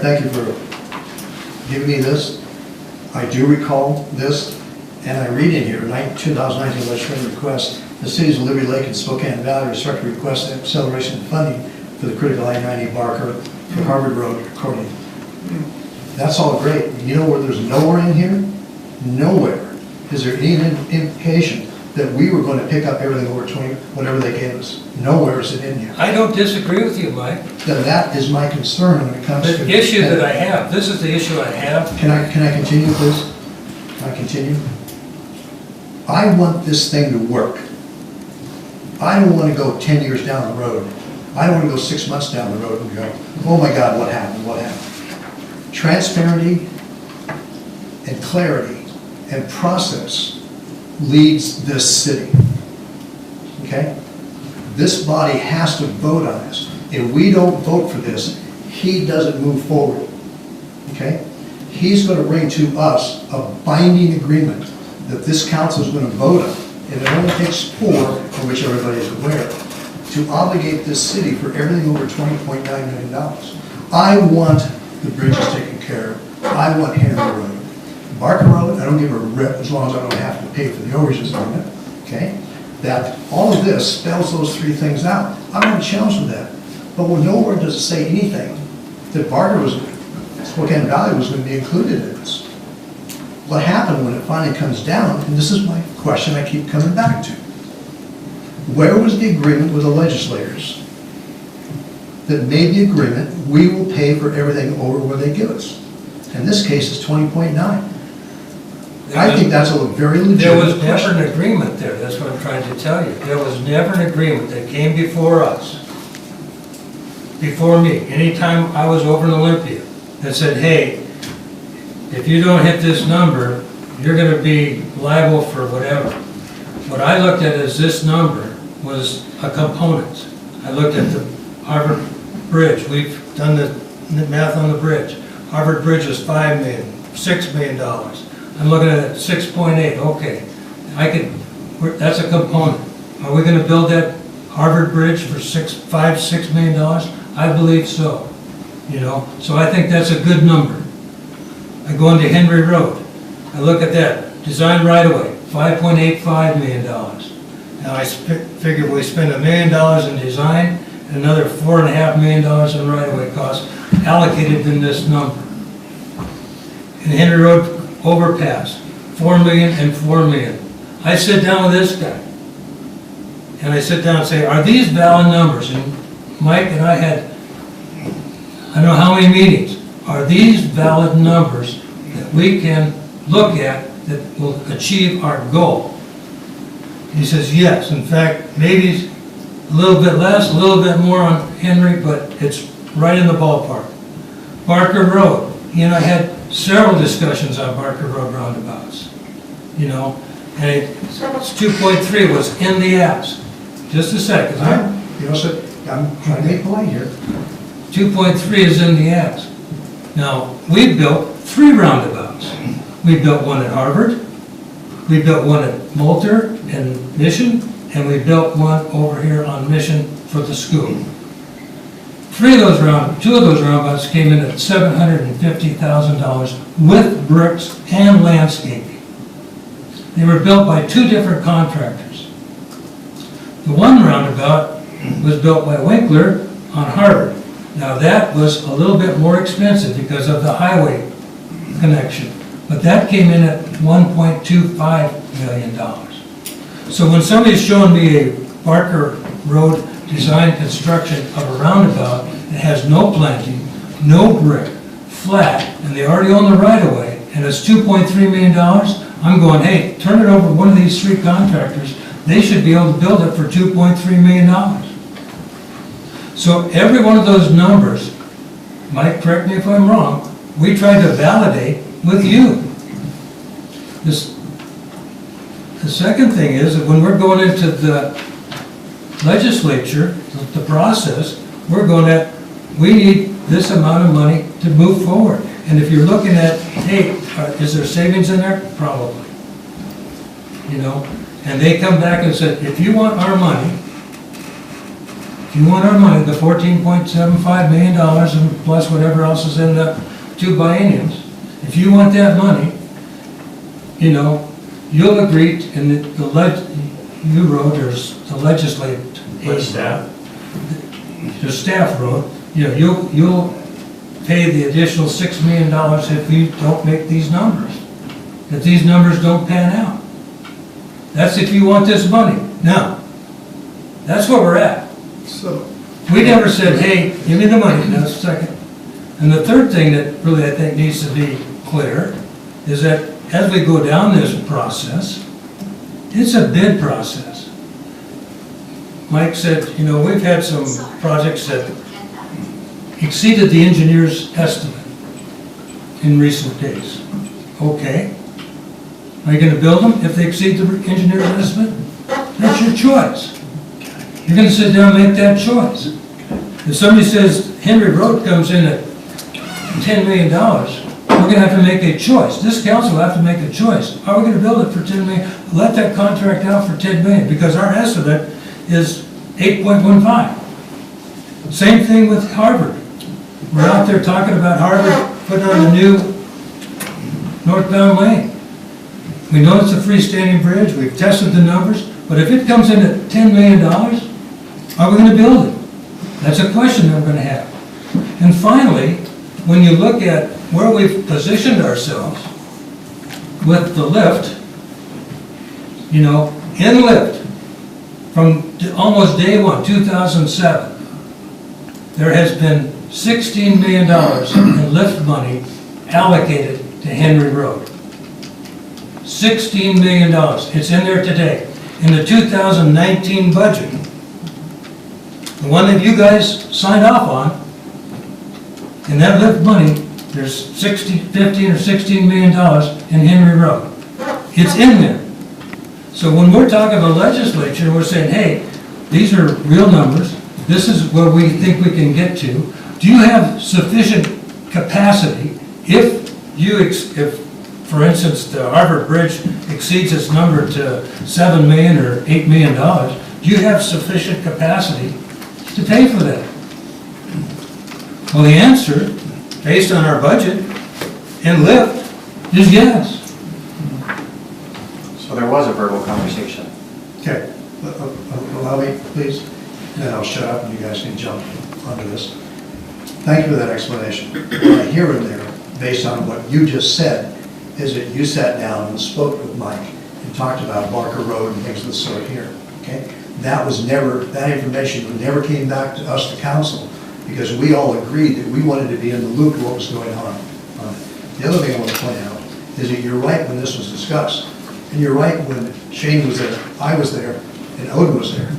thank you for giving me this. I do recall this, and I read in here, 2019 legislative request, the cities of Liberty Lake and Spokane Valley respect request acceleration of funding for the critical I-90 Barker for Harvard Road according. That's all great. You know where there's nowhere in here? Nowhere is there any implication that we were going to pick up everything over 20, whatever they gave us. Nowhere is it in here. I don't disagree with you, Mike. Then that is my concern when it comes to... The issue that I have, this is the issue I have. Can I continue, please? Can I continue? I want this thing to work. I don't want to go 10 years down the road. I don't want to go 6 months down the road and go, oh my God, what happened, what happened? Transparency and clarity and process leads this city, okay? This body has to vote on this. If we don't vote for this, he doesn't move forward, okay? He's going to bring to us a binding agreement that this council is going to vote on, and it only takes 4, of which everybody is aware, to obligate this city for everything over $20.9 million. I want the bridges taken care of. I want Henry Road. Barker Road, I don't give a rip as long as I don't have to pay for the overages on it, okay? That all of this spells those 3 things out. I'm not challenged with that. But nowhere does it say anything that Spokane Valley was going to be included in this. What happened when it finally comes down, and this is my question I keep coming back to. Where was the agreement with the legislators that made the agreement, we will pay for everything over what they give us? In this case, it's 20.9. I think that's a very legitimate There was question. never an agreement there, that's what I'm trying to tell you. There was never an agreement that came before us, before me, anytime I was over in Olympia, that said, hey, if you don't hit this number, you're going to be liable for whatever. What I looked at as this number was a component. I looked at the Harvard Bridge. We've done the math on the bridge. Harvard Bridge is $5 million, $6 million. I'm looking at it 6.8. Okay, that's a component. Are we going to build that Harvard Bridge for $6 million? I believe so. You know, so I think that's a good number. I go into Henry Road. I look at that design right away, $5.85 million. Now I figure we spend $1 million in design and another $4.5 million in right-of-way costs allocated in this number. In Henry Road overpass, $4 million and $4 million. I sit down with this guy, and I sit down and say, are these valid numbers? And Mike and I had, I don't know how many meetings. Are these valid numbers that we can look at that will achieve our goal? He says, yes. In fact, maybe a little bit less, a little bit more on Henry, but it's right in the ballpark. Barker Road, he and I had several discussions on Barker Road roundabouts, you know, and it's 2.3 was in the ask. Just a second. You know, so I'm trying to make polite here. 2.3 is in the ask. Now, we built 3 roundabouts. We built one at Harvard, we built one at Moulter and Mission, and we built one over here on Mission for the school. 2 of those roundabouts came in at $750,000 with bricks and landscaping. They were built by 2 different contractors. The one roundabout was built by Winkler on Harvard. Now that was a little bit more expensive because of the highway connection, but that came in at $1.25 million. So when somebody's showing me a Barker Road design construction of a roundabout that has no planting, no brick, flat, and they already own the right-of-way, and it's $2.3 million, I'm going, hey, turn it over to one of these 3 contractors. They should be able to build it for $2.3 million. So every one of those numbers, Mike, correct me if I'm wrong, we tried to validate with you. The second thing is that when we're going into the legislature, the process, we're going at, we need this amount of money to move forward. And if you're looking at, hey, is there savings in there? Probably. You know, and they come back and said, if you want our money if you want our money, the $14.75 million and plus whatever else is in the 2 bienniums, if you want that money, you know, you'll agree, and you wrote, or the legislative staff, the staff wrote, you know, you'll pay the additional $6 million if you don't make these numbers, if these numbers don't pan out. That's if you want this money. Now, that's where we're at. So, We never said, hey, give me the money, now a second. And the third thing that really I think needs to be clear is that as we go down this process, it's a bid process. Mike said, you know, we've had some projects that exceeded the engineer's estimate in recent days. Okay. Are you gonna build them if they exceed the engineer's estimate? That's your choice. You're gonna sit down and make that choice. If somebody says Henry Road comes in at $10 million, we're gonna have to make a choice. This council will have to make a choice. Are we gonna build it for $10 million? Let that contract out for $10 million, because our estimate is 8.15. Same thing with Harvard. We're out there talking about Harvard putting on a new northbound lane. We know it's a freestanding bridge, we've tested the numbers, but if it comes in at $10 million, are we gonna build it? That's a question that we're gonna have. And finally, when you look at where we've positioned ourselves with the lift, you know, in lift, from almost day one, 2007, there has been $16 million in lift money allocated to Henry Road. $16 million. It's in there today. In the 2019 budget, the one that you guys signed off on, in that lift money, there's 15 or $16 million in Henry Road. It's in there. So when we're talking to the legislature, we're saying, hey, these are real numbers. This is where we think we can get to. Do you have sufficient capacity if, for instance, the Harvard Bridge exceeds its number to $7 million or $8 million, do you have sufficient capacity to pay for that? Well, the answer, based on our budget and lift, is yes. So there was a verbal conversation. okay, allow me, please, and I'll shut up and you guys can jump onto this. Thank you for that explanation. What I hear in there, based on what you just said, is that you sat down and spoke with Mike and talked about Barker Road and things of the sort here, okay? That information never came back to us, the council, because we all agreed that we wanted to be in the loop of what was going on. The other thing I want to point out is that you're right when this was discussed, and you're right when Shane was there, I was there, and Odin was there.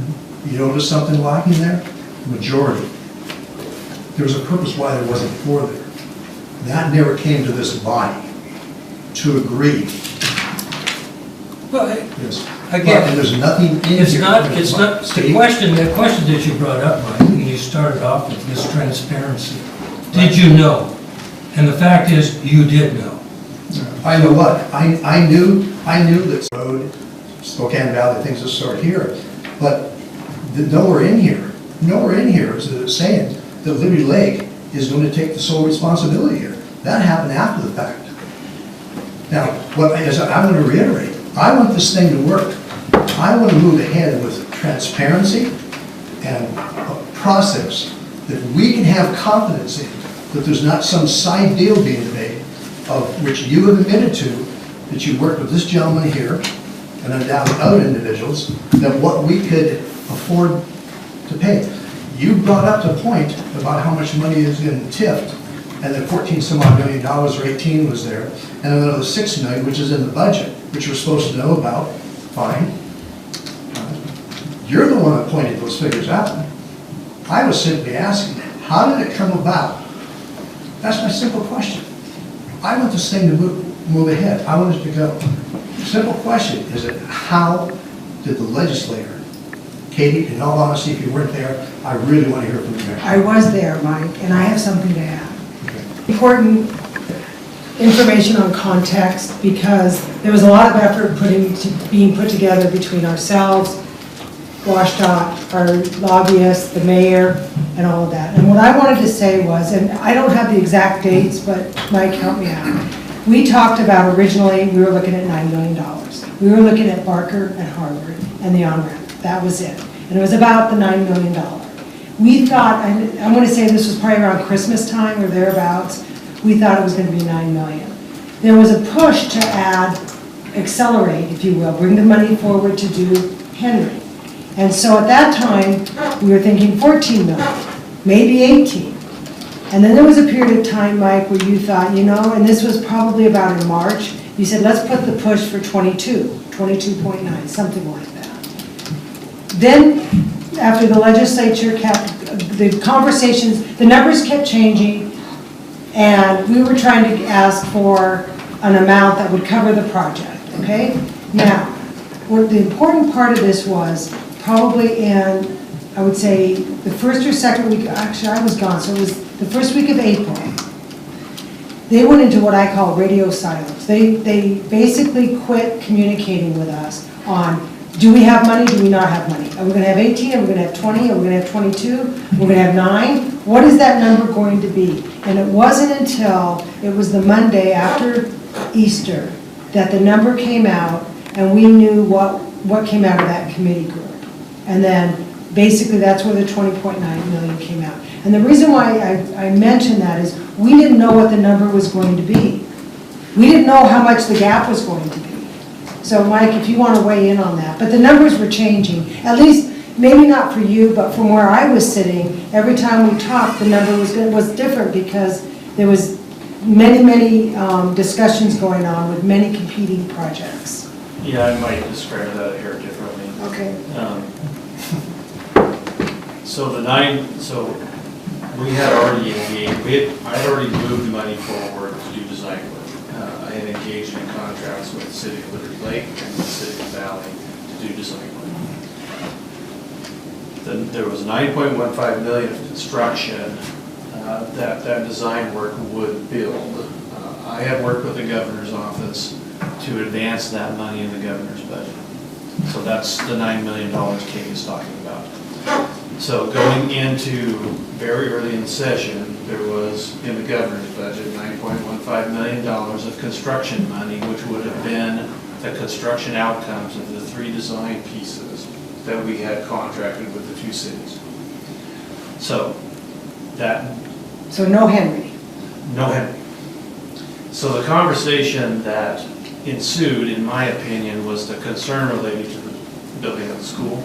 You notice something lacking there? Majority. There was a purpose why there wasn't 4 there. That never came to this body to agree. Well, Yes. again, And there's nothing in here. it's not, the Steve, question that you brought up, Mike, and you started off with this transparency. Did you know? And the fact is, you did know. I know what, I knew that road, Spokane Valley, things of the sort here, but nowhere in here is it saying that Liberty Lake is going to take the sole responsibility here. That happened after the fact. Now, I want to reiterate, I want this thing to work. I want to move ahead with transparency and a process that we can have confidence in, that there's not some side deal being made, of which you have admitted to, that you worked with this gentleman here, and undoubtedly other individuals, that what we could afford to pay. You brought up the point about how much money is in TIF, and then 14 some odd $million or 18 was there, and another 6 million, which is in the budget, which we're supposed to know about. Fine. You're the one that pointed those figures out. I was simply asking, how did it come about? That's my simple question. I want this thing to move ahead. I want it to go. Simple question is that how did the legislator, Katie, in all honesty, if you weren't there, I really want to hear from you. I was there, Mike, and I have something to add. Okay. Important information on context, because there was a lot of effort being put together between ourselves WashDOT, our lobbyists, the mayor, and all of that. And what I wanted to say was, and I don't have the exact dates, but Mike, help me out. We talked about originally, we were looking at $9 million. We were looking at Barker and Harvard and the on-ramp. That was it. And it was about the $9 million. We thought, and I'm going to say this was probably around Christmas time or thereabouts, we thought it was going to be $9 million. There was a push to add, accelerate, if you will, bring the money forward to do Henry. And so at that time, we were thinking 14 million, maybe 18. And then there was a period of time, Mike, where you thought, you know, and this was probably about in March, you said, let's put the push for 22.9, something like that. Then, after the legislature kept, the conversations, the numbers kept changing, and we were trying to ask for an amount that would cover the project, okay? Now, what the important part of this was, probably in, I would say, the first or second week, actually I was gone, so it was the first week of April, they went into what I call radio silence. They basically quit communicating with us on, do we have money, do we not have money? Are we gonna have 18, are we gonna have 20, are we gonna have 22, we're gonna have 9? What is that number going to be? And it wasn't until it was the Monday after Easter that the number came out and we knew what came out of that committee group. And then basically that's where the 20.9 million came out. And the reason why I mention that is we didn't know what the number was going to be. We didn't know how much the gap was going to be. So Mike, if you want to weigh in on that. But the numbers were changing, at least maybe not for you, but from where I was sitting, every time we talked, the number was different because there was many discussions going on with many competing projects. Yeah, I might describe that here differently. Okay. So we had already engaged, I had already moved money forward to do design work. I had engaged in contracts with the City of Liberty Lake and the City of Valley to do design work. Then there was 9.15 million of construction that design work would build. I had worked with the governor's office to advance that money in the governor's budget. So that's the $9 million Kate is talking about. So going into very early in the session, there was in the governor's budget $9.15 million of construction money, which would have been the construction outcomes of the 3 design pieces that we had contracted with the 2 cities. So No Henry. No Henry. So the conversation that ensued, in my opinion, was the concern related to the building of the school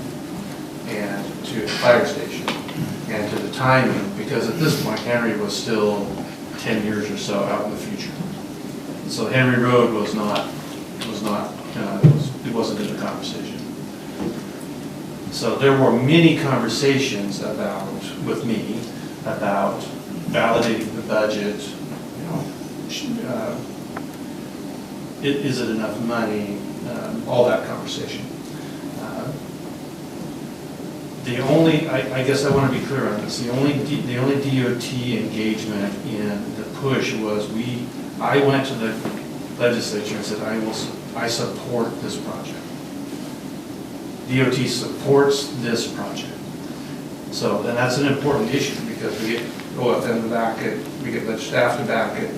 and to the fire station and to the timing, because at this point Henry was still 10 years or so out in the future. So Henry Road it wasn't in the conversation. So there were many conversations with me about validating the budget, is it enough money, all that conversation. I guess I want to be clear on this, the only DOT engagement in the push was I went to the legislature and said, I support this project. DOT supports this project. So, and that's an important issue because we get OFM to back it, we get ledge staff to back it.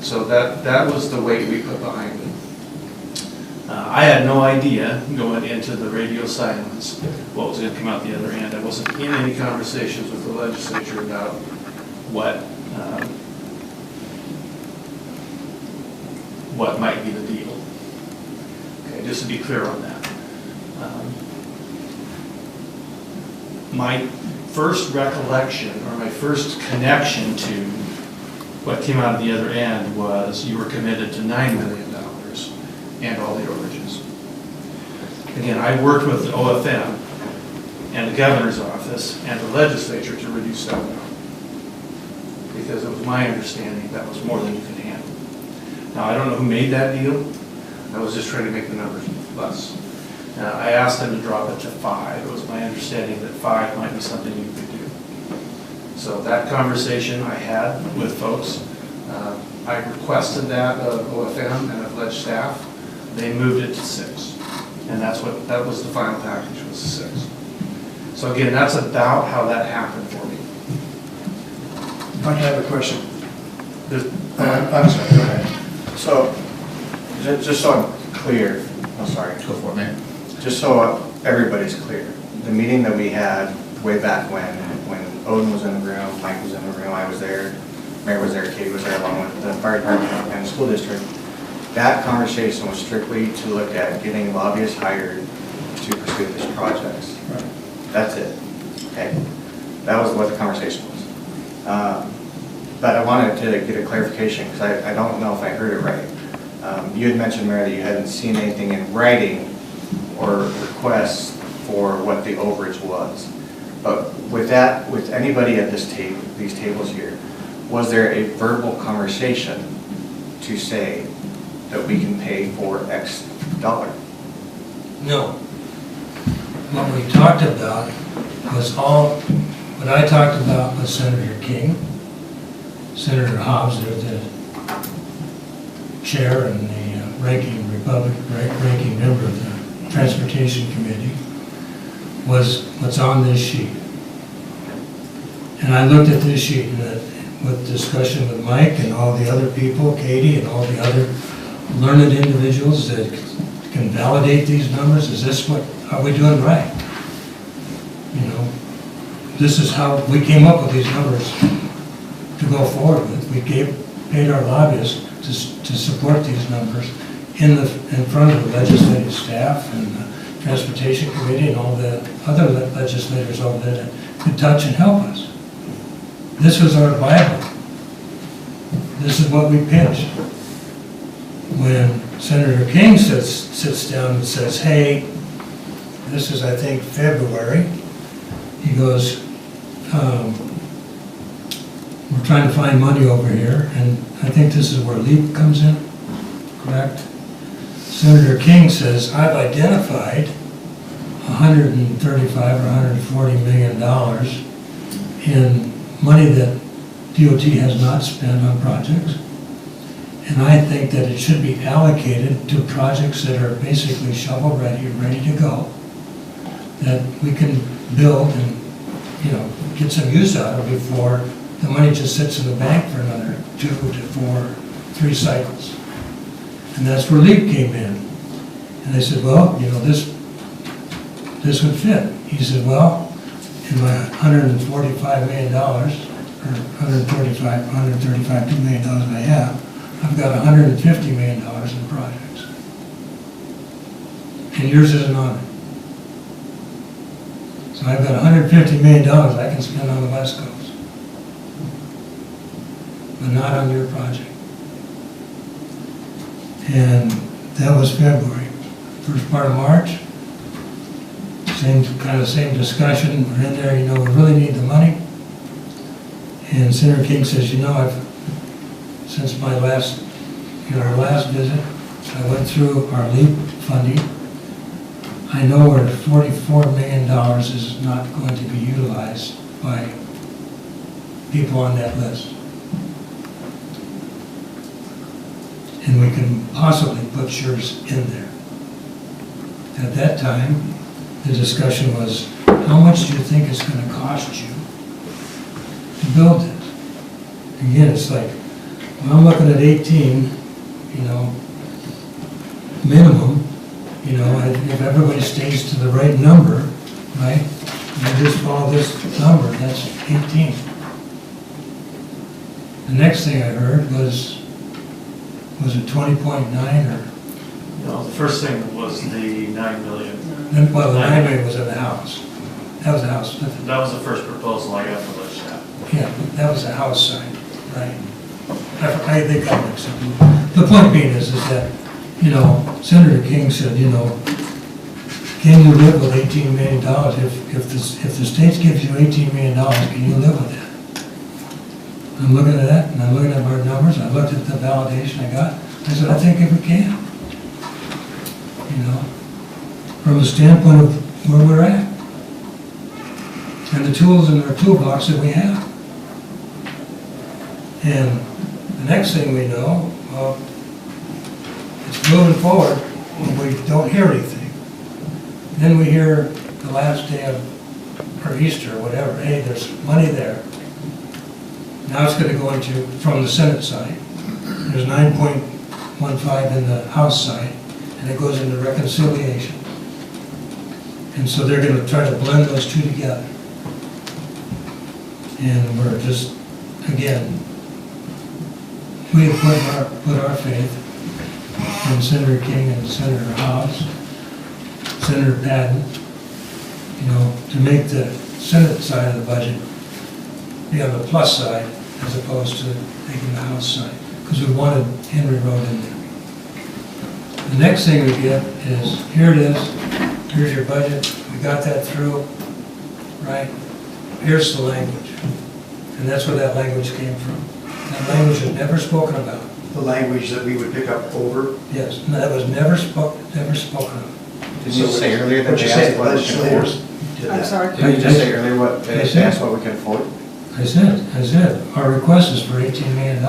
So that was the weight we put behind it. I had no idea going into the radio silence what was going to come out the other end. I wasn't in any conversations with the legislature about what might be the deal. Okay, just to be clear on that. My first recollection or my first connection to what came out of the other end was you were committed to $9 million and all the overages. Again, I worked with the OFM and the governor's office and the legislature to reduce that amount because it was my understanding that was more than you could handle. Now, I don't know who made that deal. I was just trying to make the numbers less. I asked them to drop it to 5. It was my understanding that 5 might be something you could do. So that conversation I had with folks, I requested that of OFM and of ledge staff. They moved it to 6. And that was the final package, was 6. So again, that's about how that happened for me. I have a question. There's- I'm sorry, go ahead. So, just so I'm clear, I'm sorry. Go for it, man. Just so everybody's clear, the meeting that we had way back when Odin was in the room, Mike was in the room, I was there, Mayor was there, Katie was there, along with the fire department and the school district, that conversation was strictly to look at getting lobbyists hired to pursue this project. Right. That's it. Okay. That was what the conversation was. But I wanted to get a clarification, because I don't know if I heard it right. You had mentioned, Mayor, that you hadn't seen anything in writing or requests for what the overage was. But with that, with anybody at this table, these tables here, was there a verbal conversation to say that we can pay for X dollar? No. What we talked about was what I talked about was Senator King, Senator Hobbs, the chair and the ranking member of the Transportation Committee, was what's on this sheet. And I looked at this sheet and with discussion with Mike and all the other people, Katie and all the other learned individuals that can validate these numbers. Are we doing right? You know, this is how we came up with these numbers to go forward with. We paid our lobbyists to support these numbers in front of the legislative staff and the Transportation Committee and all the other legislators over there that could touch and help us. This was our Bible. This is what we pitched. When Senator King sits down and says, hey, this is, I think, February, he goes, we're trying to find money over here, and I think this is where LEAP comes in, correct? Senator King says, I've identified $135 or $140 million in money that DOT has not spent on projects. And I think that it should be allocated to projects that are basically shovel-ready, ready to go, that we can build and, you know, get some use out of before the money just sits in the bank for another 2 to 4, 3 cycles. And that's where LEAP came in. And they said, well, you know, this would fit. He said, well, in my $145 million, or $135 million I have, I've got $150 million in projects. And yours isn't on it. So I've got $150 million I can spend on the West Coast, but not on your project. And that was February. First part of March, same discussion. We're in there, you know, we really need the money. And Senator King says, you know, since our last visit, I went through our LEAP funding. I know where $44 million is not going to be utilized by people on that list. And we can possibly put yours in there. At that time, the discussion was, how much do you think it's going to cost you to build this? Again, it's like, well, I'm looking at 18, you know, minimum, you know, if everybody stays to the right number, right? You just follow this number, that's 18. The next thing I heard was it 20.9 or? No, the first thing was the 9 million. Well, the 9 million was in the House. That was the House. That was the first proposal I got from the staff. Yeah, that was the House side, right? I think I mixed up. The point being is that, you know, Senator King said, you know, can you live with $18 million? If the state gives you $18 million, can you live with that? I'm looking at that, and I'm looking at our numbers, I looked at the validation I got, I said, I think if we can. You know, from the standpoint of where we're at. And the tools in our toolbox that we have. And the next thing we know, well, it's moving forward, and we don't hear anything. Then we hear the last day of or Easter or whatever, hey, there's money there. Now it's gonna go into, from the Senate side, there's 9.15 in the House side, and it goes into reconciliation. And so they're gonna try to blend those two together. And we're just, again, we have put our faith in Senator King and Senator Hobbs, Senator Patton, you know, to make the Senate side of the budget be on the plus side as opposed to making the House side, because we wanted Henry Road in there. The next thing we get is, here it is, here's your budget, we got that through, right? Here's the language. And that's where that language came from. That language was never spoken about. The language that we would pick up over. Yes, no, that was never spoken of. Did you say earlier that What you they said, asked what we can legislators afford? did I'm that. sorry. Didn't you just say earlier what, I they said- asked what we can afford? I said, our request is for $18 million.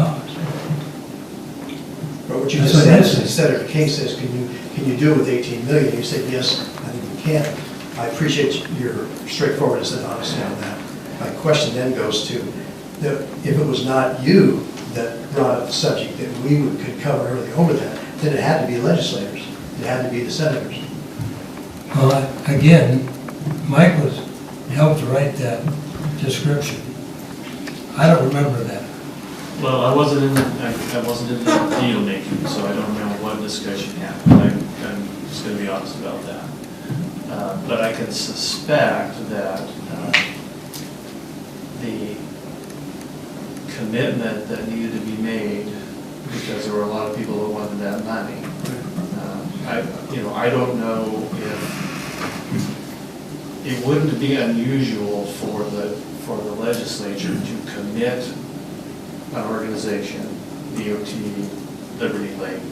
But what you That's just what I said, said. Senator King says, can you do it with 18 million? You said, yes, I think we can. I appreciate your straightforwardness and honesty on that. My question then goes to, that if it was not you that brought up the subject, that we could cover everything over that, then it had to be legislators. It had to be the senators. Well, again, Mike helped write that description. I don't remember that. Well, I wasn't in the deal making, so I don't know what discussion happened. I'm just gonna be honest about that. But I can suspect that the commitment that needed to be made, because there were a lot of people that wanted that money. I don't know if it wouldn't be unusual for the legislature to commit an organization, DOT, Liberty Lake,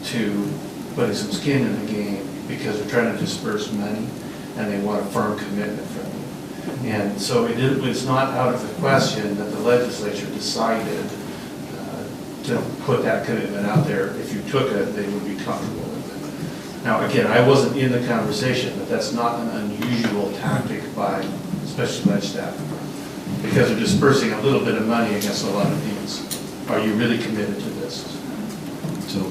to putting some skin in the game because they're trying to disperse money and they want a firm commitment from you. And so it's not out of the question that the legislature decided to put that commitment out there. If you took it, they would be comfortable with it. Now, again, I wasn't in the conversation, but that's not an unusual tactic by special ed staff, because they're dispersing a little bit of money against a lot of needs. Are you really committed to this? So